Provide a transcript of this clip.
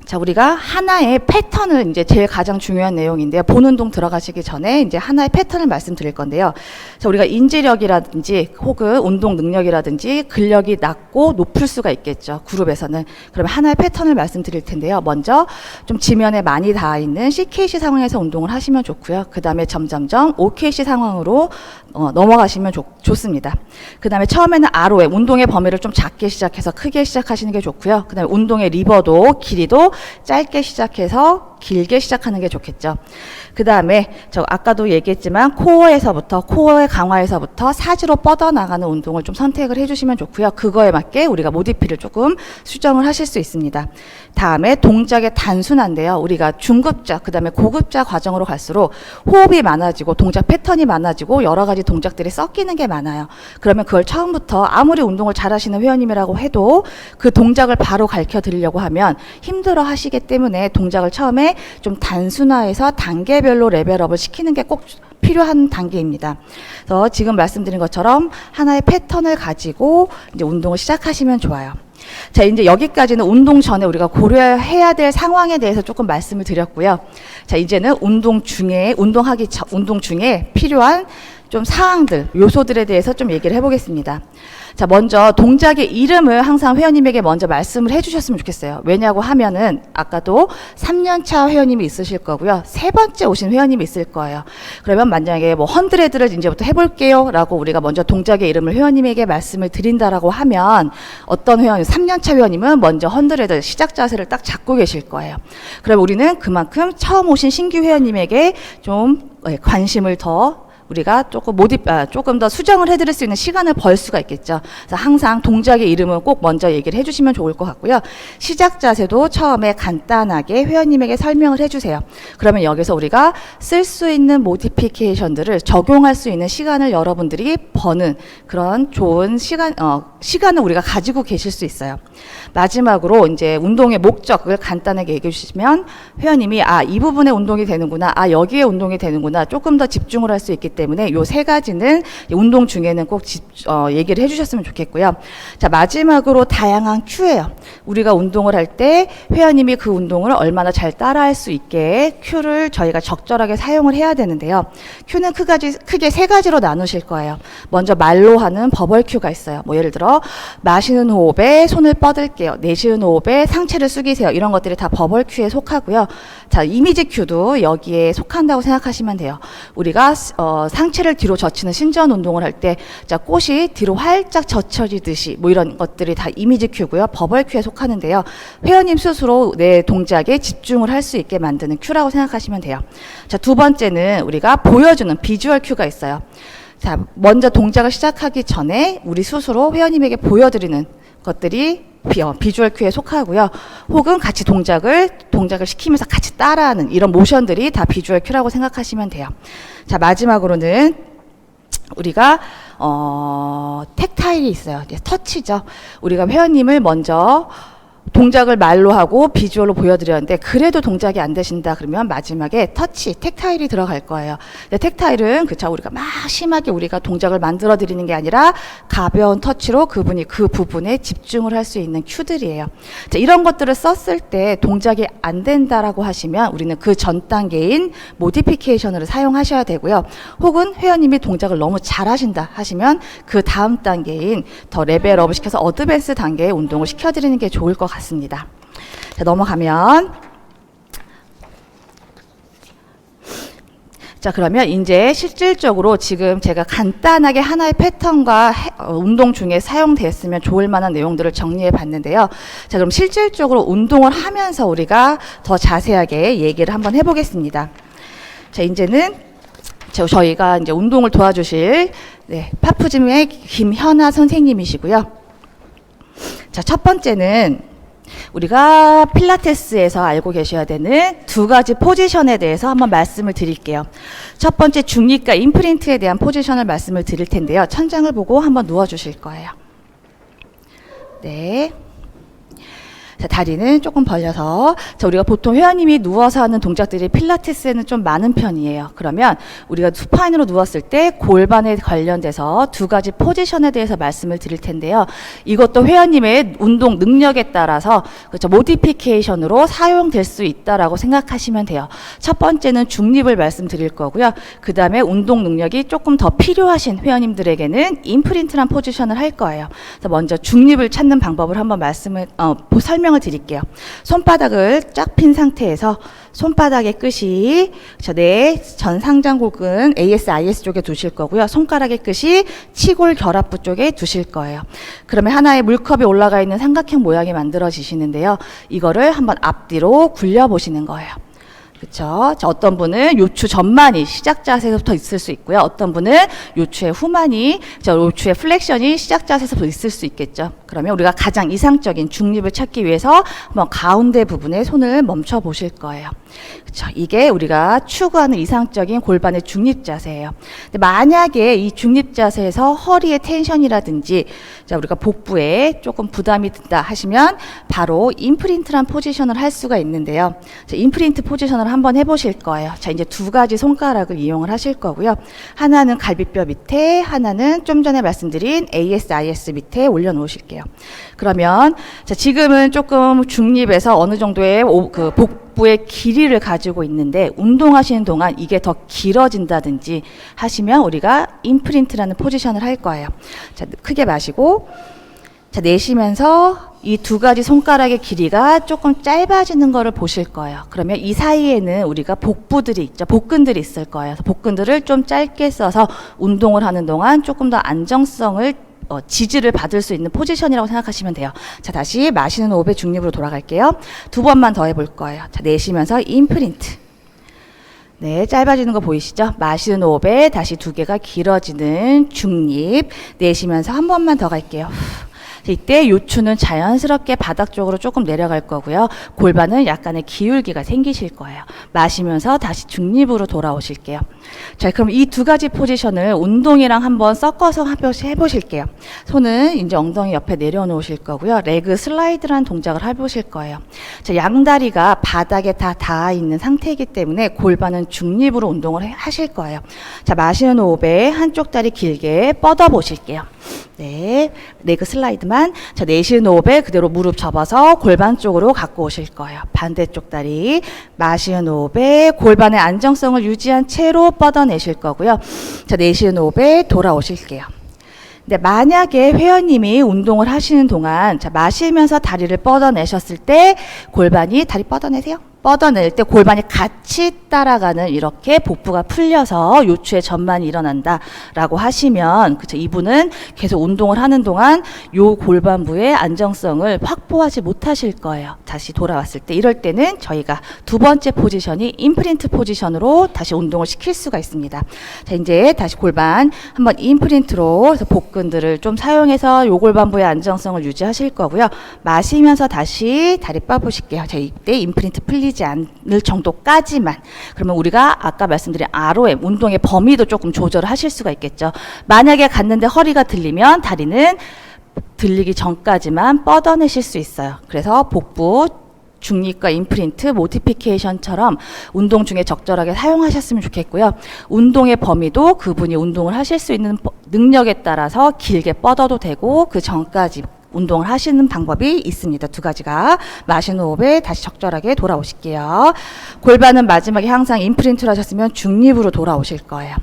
자, 우리가 하나의 패턴을 이제 제일 가장 중요한 내용인데요. 본 운동 들어가시기 전에 이제 하나의 패턴을 말씀드릴 건데요. 자, 우리가 인지력이라든지 혹은 운동 능력이라든지 근력이 낮고 높을 수가 있겠죠. 그룹에서는. 그러면 하나의 패턴을 말씀드릴 텐데요. 먼저 좀 지면에 많이 닿아 있는 CKC 상황에서 운동을 하시면 좋고요. 그 다음에 점점점 OKC 상황으로 넘어가시면 좋습니다. 그 다음에 처음에는 ROM, 운동의 범위를 좀 작게 시작해서 크게 시작하시는 게 좋고요. 그 다음에 운동의 리버도 길이도 짧게 시작해서 길게 시작하는 게 좋겠죠. 그 다음에 저 아까도 얘기했지만 코어의 강화에서부터 사지로 뻗어나가는 운동을 좀 선택을 해주시면 좋고요. 그거에 맞게 우리가 모디피를 조금 수정을 하실 수 있습니다. 다음에 동작의 단순한데요. 우리가 중급자, 그 다음에 고급자 과정으로 갈수록 호흡이 많아지고 동작 패턴이 많아지고 여러 가지 동작들이 섞이는 게 많아요. 그러면 그걸 처음부터 아무리 운동을 잘하시는 회원님이라고 해도 그 동작을 바로 가르쳐 드리려고 하면 힘들어 하시기 때문에 동작을 처음에 좀 단순화해서 단계별로 레벨업을 시키는 게 꼭 필요한 단계입니다. 그래서 지금 말씀드린 것처럼 하나의 패턴을 가지고 이제 운동을 시작하시면 좋아요. 자, 이제 여기까지는 운동 전에 우리가 고려해야 될 상황에 대해서 조금 말씀을 드렸고요. 자, 이제는 운동 중에 필요한 좀 사항들, 요소들에 대해서 좀 얘기를 해보겠습니다. 자, 먼저 동작의 이름을 항상 회원님에게 먼저 말씀을 해주셨으면 좋겠어요. 왜냐고 하면은 아까도 3년차 회원님이 있으실 거고요. 세 번째 오신 회원님이 있을 거예요. 그러면 만약에 뭐 헌드레드를 이제부터 해볼게요 라고 우리가 먼저 동작의 이름을 회원님에게 말씀을 드린다라고 하면 어떤 회원, 3년차 회원님은 먼저 헌드레드 시작 자세를 딱 잡고 계실 거예요. 그럼 우리는 그만큼 처음 오신 신규 회원님에게 좀 관심을 더 우리가 조금 더 수정을 해드릴 수 있는 시간을 벌 수가 있겠죠. 그래서 항상 동작의 이름은 꼭 먼저 얘기를 해주시면 좋을 것 같고요. 시작 자세도 처음에 간단하게 회원님에게 설명을 해주세요. 그러면 여기서 우리가 쓸 수 있는 모디피케이션들을 적용할 수 있는 시간을 여러분들이 버는 그런 좋은 시간을 우리가 가지고 계실 수 있어요. 마지막으로 이제 운동의 목적을 간단하게 얘기해 주시면 회원님이 이 부분에 운동이 되는구나, 여기에 운동이 되는구나 조금 더 집중을 할 수 있기 때문에 요 세 가지는 운동 중에는 꼭 얘기를 해주셨으면 좋겠고요. 자, 마지막으로 다양한 큐예요. 우리가 운동을 할 때 회원님이 그 운동을 얼마나 잘 따라할 수 있게 큐를 저희가 적절하게 사용을 해야 되는데요. 큐는 크게 세 가지로 나누실 거예요. 먼저 말로 하는 버벌 큐가 있어요. 뭐 예를 들어 마시는 호흡에 손을 뻗을게요. 내쉬는 호흡에 상체를 숙이세요. 이런 것들이 다 버벌 큐에 속하고요. 자, 이미지 큐도 여기에 속한다고 생각하시면 돼요. 우리가 상체를 뒤로 젖히는 신전 운동을 할 때 자, 꽃이 뒤로 활짝 젖혀지듯이 뭐 이런 것들이 다 이미지 큐고요. 버벌 큐에 속하는데요. 회원님 스스로 내 동작에 집중을 할 수 있게 만드는 큐라고 생각하시면 돼요. 자, 두 번째는 우리가 보여주는 비주얼 큐가 있어요. 자, 먼저 동작을 시작하기 전에 우리 스스로 회원님에게 보여드리는 것들이 비주얼 큐에 속하고요. 혹은 같이 동작을 시키면서 같이 따라하는 이런 모션들이 다 비주얼 큐라고 생각하시면 돼요. 자, 마지막으로는 우리가 텍타일이 있어요. 터치죠. 우리가 회원님을 먼저 동작을 말로 하고 비주얼로 보여드렸는데 그래도 동작이 안 되신다 그러면 마지막에 텍타일이 들어갈 거예요. 근데 텍타일은 우리가 막 심하게 우리가 동작을 만들어 드리는 게 아니라 가벼운 터치로 그분이 그 부분에 집중을 할 수 있는 큐들이에요. 자, 이런 것들을 썼을 때 동작이 안 된다라고 하시면 우리는 그 전 단계인 모디피케이션을 사용하셔야 되고요. 혹은 회원님이 동작을 너무 잘하신다 하시면 그 다음 단계인 더 레벨업을 시켜서 어드밴스 단계의 운동을 시켜드리는 게 좋을 것 같습니다. 자, 넘어가면 자, 그러면 이제 실질적으로 지금 제가 간단하게 하나의 패턴과 운동 중에 사용됐으면 좋을 만한 내용들을 정리해 봤는데요. 자, 그럼 실질적으로 운동을 하면서 우리가 더 자세하게 얘기를 한번 해보겠습니다. 자, 이제는 저희가 이제 운동을 도와주실 파푸짐의 김현아 선생님이시고요. 자, 첫 번째는 우리가 필라테스에서 알고 계셔야 되는 두 가지 포지션에 대해서 한번 말씀을 드릴게요. 첫 번째 중립과 임프린트에 대한 포지션을 말씀을 드릴 텐데요. 천장을 보고 한번 누워 주실 거예요. 네. 자, 자, 다리는 조금 벌려서. 자, 우리가 보통 회원님이 누워서 하는 동작들이 필라테스에는 좀 많은 편이에요. 그러면 우리가 수파인으로 누웠을 때 골반에 관련돼서 두 가지 포지션에 대해서 말씀을 드릴 텐데요. 이것도 회원님의 운동 능력에 따라서 그렇죠, 모디피케이션으로 사용될 수 있다라고 생각하시면 돼요. 첫 번째는 중립을 말씀드릴 거고요. 그 다음에 운동 능력이 조금 더 필요하신 회원님들에게는 임프린트란 포지션을 할 거예요. 그래서 먼저 중립을 찾는 방법을 한번 설명을 드릴게요. 손바닥을 쫙 핀 상태에서 손바닥의 끝이 내 전상장골근 ASIS 쪽에 두실 거고요. 손가락의 끝이 치골 결합부 쪽에 두실 거예요. 그러면 하나의 물컵이 올라가 있는 삼각형 모양이 만들어지시는데요. 이거를 한번 앞뒤로 굴려 보시는 거예요. 그렇죠. 어떤 분은 요추 전만이 시작 자세부터 있을 수 있고요. 어떤 분은 요추의 후만이, 요추의 플렉션이 시작 자세부터 있을 수 있겠죠. 그러면 우리가 가장 이상적인 중립을 찾기 위해서 한번 가운데 부분에 손을 멈춰 보실 거예요. 그렇죠. 이게 우리가 추구하는 이상적인 골반의 중립 자세예요. 근데 만약에 이 중립 자세에서 허리의 텐션이라든지 우리가 복부에 조금 부담이 든다 하시면 바로 임프린트란 포지션을 할 수가 있는데요. 임프린트 포지션을 한번 해보실 거예요. 자, 이제 두 가지 손가락을 이용을 하실 거고요. 하나는 갈비뼈 밑에, 하나는 좀 전에 말씀드린 ASIS 밑에 올려놓으실게요. 그러면 지금은 조금 중립에서 어느 정도의 복부의 길이를 가지고 있는데 운동하시는 동안 이게 더 길어진다든지 하시면 우리가 임프린트라는 포지션을 할 거예요. 자, 크게 마시고, 자, 내쉬면서 이 두 가지 손가락의 길이가 조금 짧아지는 거를 보실 거예요. 그러면 이 사이에는 우리가 복부들이 있죠. 복근들이 있을 거예요. 그래서 복근들을 좀 짧게 써서 운동을 하는 동안 조금 더 안정성을 지지를 받을 수 있는 포지션이라고 생각하시면 돼요. 자, 다시 마시는 호흡에 중립으로 돌아갈게요. 두 번만 더 해볼 거예요. 자, 내쉬면서 임프린트. 네, 짧아지는 거 보이시죠? 마시는 호흡에 다시 두 개가 길어지는 중립. 내쉬면서 한 번만 더 갈게요. 이때 요추는 자연스럽게 바닥 쪽으로 조금 내려갈 거고요. 골반은 약간의 기울기가 생기실 거예요. 마시면서 다시 중립으로 돌아오실게요. 자, 그럼 이 두 가지 포지션을 운동이랑 한번 섞어서 해보실게요. 손은 이제 엉덩이 옆에 내려놓으실 거고요. 레그 슬라이드라는 동작을 해보실 거예요. 자, 양다리가 바닥에 다 닿아 있는 상태이기 때문에 골반은 중립으로 운동을 하실 거예요. 자, 마시는 호흡에 한쪽 다리 길게 뻗어 보실게요. 네, 레그 슬라이드만. 자, 내쉬는 호흡에 그대로 무릎 접어서 골반 쪽으로 갖고 오실 거예요. 반대쪽 다리. 마시는 호흡에 골반의 안정성을 유지한 채로 뻗어내실 거고요. 자, 내쉬는 호흡에 돌아오실게요. 근데 만약에 회원님이 운동을 하시는 동안 자, 마시면서 다리를 뻗어내셨을 때 골반이 다리 뻗어내세요. 뻗어낼 때 골반이 같이 따라가는 이렇게 복부가 풀려서 요추의 전만이 일어난다라고 하시면 그쵸, 이분은 계속 운동을 하는 동안 요 골반부의 안정성을 확보하지 못하실 거예요. 다시 돌아왔을 때 이럴 때는 저희가 두 번째 포지션이 임프린트 포지션으로 다시 운동을 시킬 수가 있습니다. 자, 이제 다시 골반 한번 임프린트로 해서 복근들을 좀 사용해서 요 골반부의 안정성을 유지하실 거고요. 마시면서 다시 다리 뻗으실게요. 자, 이때 임프린트 풀리지 않을 정도까지만. 그러면 우리가 아까 말씀드린 ROM 운동의 범위도 조금 조절을 하실 수가 있겠죠. 만약에 갔는데 허리가 들리면 다리는 들리기 전까지만 뻗어내실 수 있어요. 그래서 복부 중립과 임프린트, 모디피케이션처럼 운동 중에 적절하게 사용하셨으면 좋겠고요. 운동의 범위도 그분이 운동을 하실 수 있는 능력에 따라서 길게 뻗어도 되고 그 전까지 운동을 하시는 방법이 있습니다. 두 가지가. 마시는 호흡에 다시 적절하게 돌아오실게요. 골반은 마지막에 항상 임프린트를 하셨으면 중립으로 돌아오실 거예요.